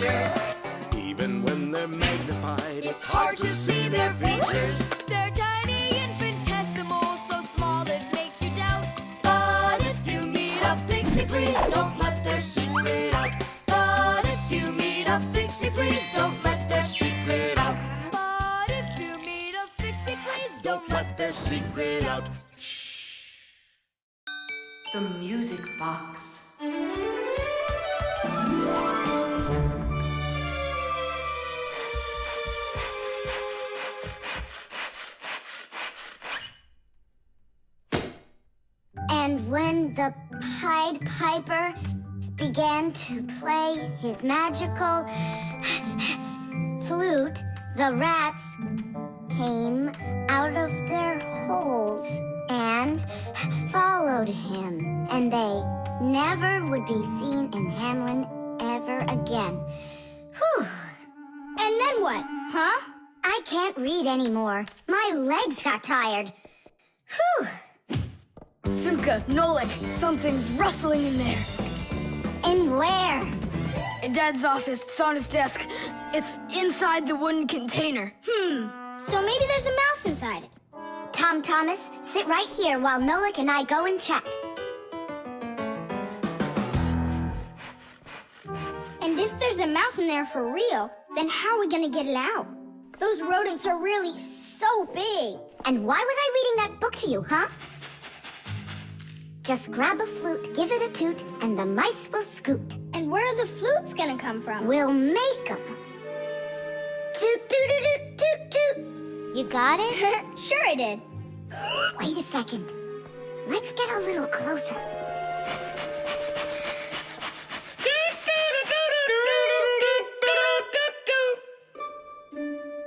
misadventures. Even when they're magnified, It's hard to see their features. They're tiny, infinitesimal, so small it makes you doubt. But if you meet a Fixie, please don't let their secret out. But if you meet a Fixie, please don't let their secret out. But if you meet a Fixie, please don't let their secret out. The music box. And when the Pied Piper began to play his magical flute, the rats came out of their holes and followed him. And they never would be seen in Hamlin ever again. Whew. And then what, huh? I can't read anymore. My legs got tired. Whew. Simka, Nolik, something's rustling in there. In where? In Dad's office, it's on his desk. It's inside the wooden container. So maybe there's a mouse inside it. Tom Thomas, sit right here while Nolik and I go and check. And if there's a mouse in there for real, then how are we gonna get it out? Those rodents are really so big. And why was I reading that book to you, huh? Just grab a flute, give it a toot, and the mice will scoot. And where are the flutes gonna come from? We'll make them. Toot, toot, toot, toot, toot. You got it? Sure I did. Wait a second. Let's get a little closer.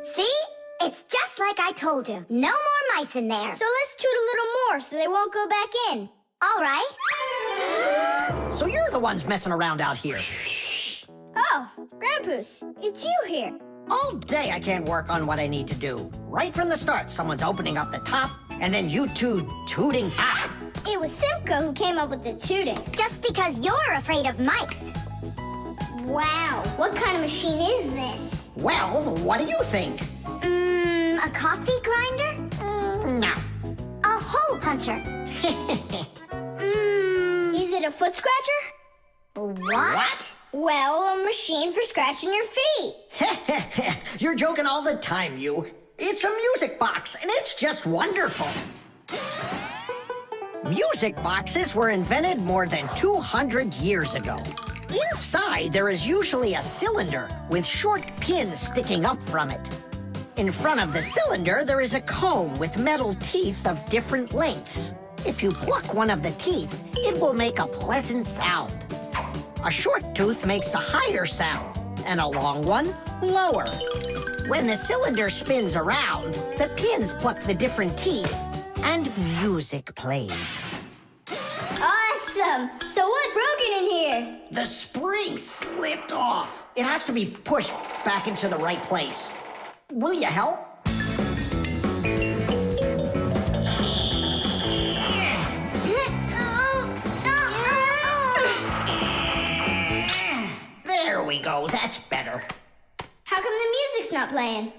See? It's just like I told you. No more mice in there. So let's toot a little more so they won't go back in. All right. So you're the ones messing around out here. Oh, Grandpus, it's you here. All day I can't work on what I need to do. Right from the start, someone's opening up the top, and then you two tooting. It was Simka who came up with the tooting. Just because you're afraid of mice. Wow, what kind of machine is this? Well, what do you think? A coffee grinder? No. A hole puncher? Is it a foot scratcher? What? Well, a machine for scratching your feet. You're joking all the time, you. It's a music box, and it's just wonderful. Music boxes were invented more than 200 years ago. Inside, there is usually a cylinder with short pins sticking up from it. In front of the cylinder, there is a comb with metal teeth of different lengths. If you pluck one of the teeth, it will make a pleasant sound. A short tooth makes a higher sound, and a long one, lower. When the cylinder spins around, the pins pluck the different teeth, and music plays. Awesome! So what's broken in here? The spring slipped off. It has to be pushed back into the right place. Will you help? There we go, that's better. How come the music's not playing?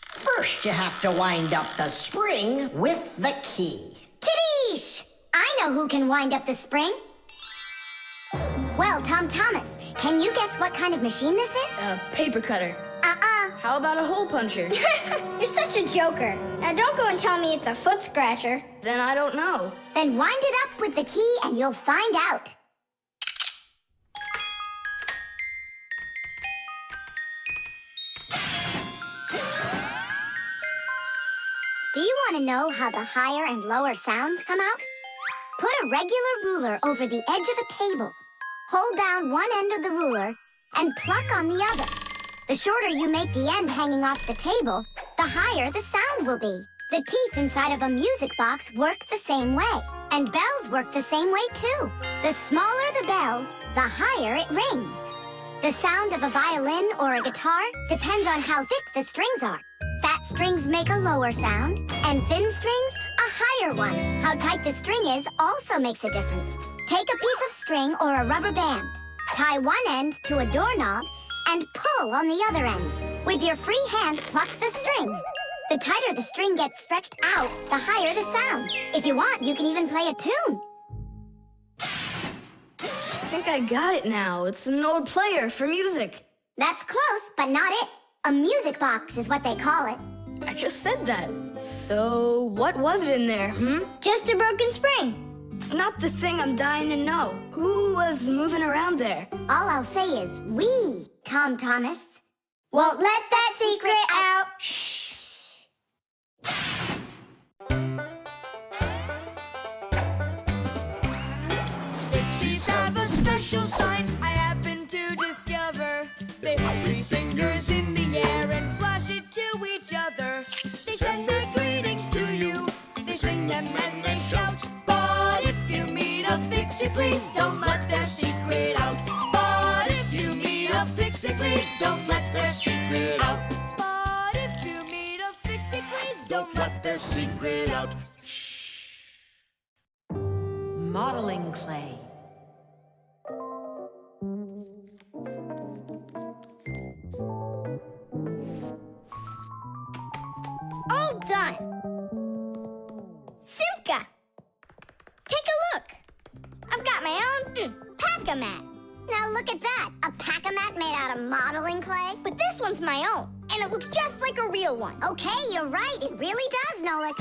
First, you have to wind up the spring with the key. Tidish! I know who can wind up the spring. Well, Tom Thomas, can you guess what kind of machine this is? A paper cutter. How about a hole puncher? You're such a joker. Now don't go and tell me it's a foot scratcher. Then I don't know. Then wind it up with the key and you'll find out. Do you want to know how the higher and lower sounds come out? Put a regular ruler over the edge of a table. Hold down one end of the ruler and pluck on the other. The shorter you make the end hanging off the table, the higher the sound will be. The teeth inside of a music box work the same way. And bells work the same way too. The smaller the bell, the higher it rings. The sound of a violin or a guitar depends on how thick the strings are. Fat strings make a lower sound, and thin strings, a higher one. How tight the string is also makes a difference. Take a piece of string or a rubber band. Tie one end to a doorknob and pull on the other end. With your free hand, pluck the string. The tighter the string gets stretched out, the higher the sound. If you want, you can even play a tune. I think I got it now. It's an old player for music. That's close, but not it. A music box is what they call it. I just said that. So, what was it in there, Just a broken spring. It's not the thing I'm dying to know. Who was moving around there? All I'll say is we, Tom Thomas, won't let that secret out. Shh. Fixies have a special sign I happen to discover. They put 3 fingers in the air and flash it to each other. They send their greetings to you. They sing them and they shout. But if you meet a Fixie, please don't let their secret out. But if you meet a Fixie, please don't let their secret out. But if you meet a Fixie, please Don't let their secret out. Modeling clay. All done. Simka, take a look. I've got my own pack-a-mat. Now look at that, a pack-a-mat made out of modeling clay. But this one's my own, and it looks just like a real one. Okay, you're right, it really does, Nolik.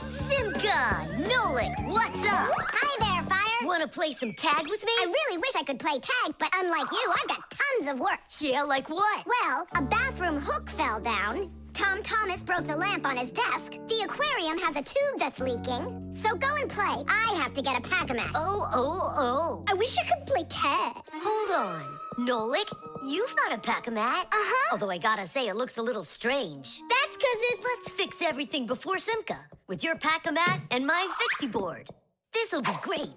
Simka, Nolik, what's up? Hi there, Fire. Wanna play some tag with me? I really wish I could play tag, but unlike you, I've got tons of work. Yeah, like what? Well, a bathroom hook fell down. Tom Thomas broke the lamp on his desk. The aquarium has a tube that's leaking. So go and play. I have to get a pack-a-mat. Oh. I wish I could play tag. Hold on. Nolik, you've got a pack-a-mat. Uh-huh. Although I gotta say, it looks a little strange. That's because it's... Let's fix everything before Simka with your pack-a-mat and my Fixie board. This'll be great.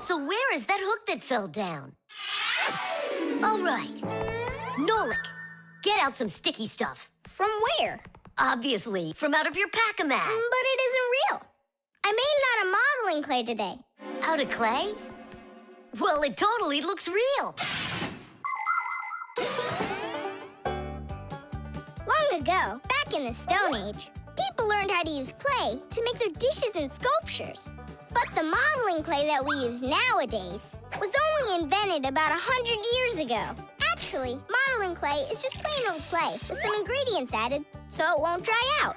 So where is that hook that fell down? All right. Nolik, get out some sticky stuff. From where? Obviously, from out of your pack-a-mat. But it isn't real. I made it out of modeling clay today. Out of clay? Well, it totally looks real. Long ago, back in the Stone Age, people learned how to use clay to make their dishes and sculptures. But the modeling clay that we use nowadays was only invented about 100 years ago. Actually, modeling clay is just plain old clay with some ingredients added so it won't dry out.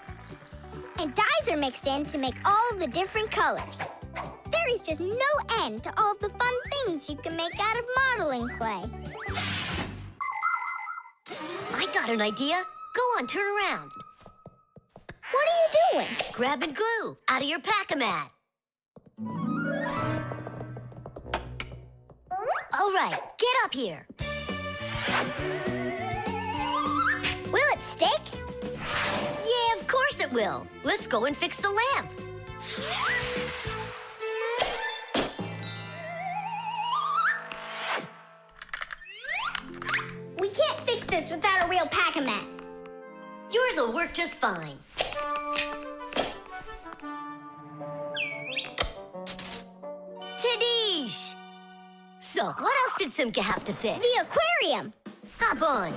And dyes are mixed in to make all the different colors. There is just no end to all of the fun things you can make out of modeling clay. I got an idea. Go on, turn around. What are you doing? Grabbing glue out of your pack-a-mat. All right, get up here. Will it stick? Yeah, of course it will. Let's go and fix the lamp. We can't fix this without a real pack-a-mat. Yours will work just fine. Tadish! So, what else did Simka have to fix? The aquarium. Hop on.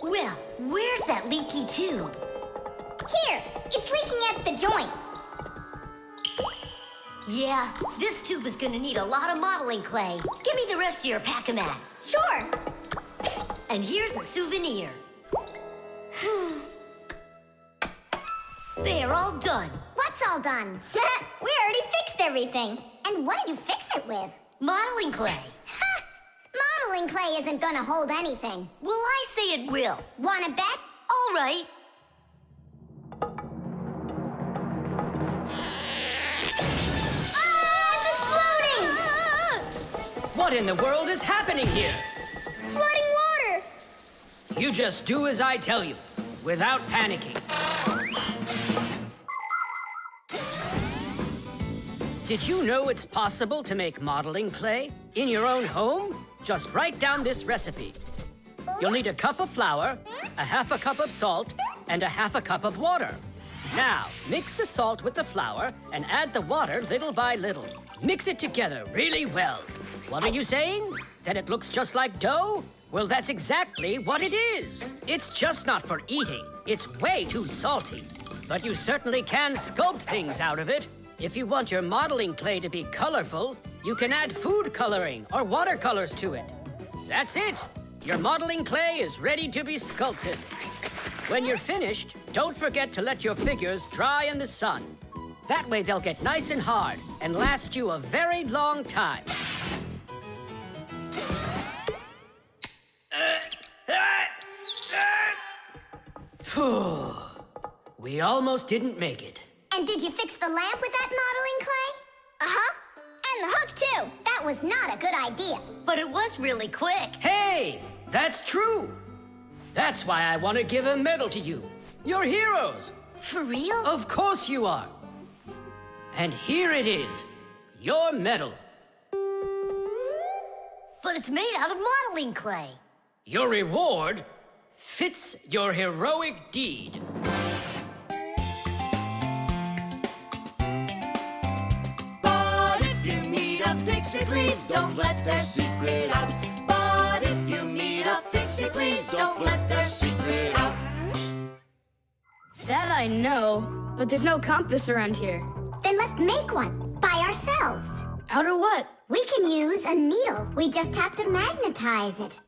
Well, where's that leaky tube? Here, it's leaking at the joint. Yeah, this tube is gonna need a lot of modeling clay. Give me the rest of your pack-a-mat. Sure. And here's a souvenir. They are all done. What's all done? We already fixed everything. And what did you fix it with? Modeling clay. Ha! Modeling clay isn't gonna hold anything. Well, I say it will. Wanna bet? All right. Ah, it's exploding! What in the world is happening here? Flooding water! You just do as I tell you, without panicking. Did you know it's possible to make modeling clay in your own home? just write down this recipe. You'll need a cup of flour, a half a cup of salt, and a half a cup of water. Now, mix the salt with the flour and add the water little by little. Mix it together really well. What are you saying? That it looks just like dough? Well, that's exactly what it is. It's just not for eating. It's way too salty. But you certainly can sculpt things out of it. If you want your modeling clay to be colorful, you can add food coloring or watercolors to it. That's it. Your modeling clay is ready to be sculpted. When you're finished, don't forget to let your figures dry in the sun. That way they'll get nice and hard and last you a very long time. Phew. We almost didn't make it. And did you fix the lamp with that modeling clay? Uh-huh. And the hook, too. That was not a good idea. But it was really quick. Hey, that's true. That's why I want to give a medal to you. You're heroes. For real? Of course you are. And here it is, your medal. But it's made out of modeling clay. Your reward fits your heroic deed. But if you meet a Fixie, please don't let their secret out. But if you meet a Fixie, please don't let their secret out. That I know, but there's no compass around here. Then let's make one by ourselves. Out of what? We can use a needle. We just have to magnetize it.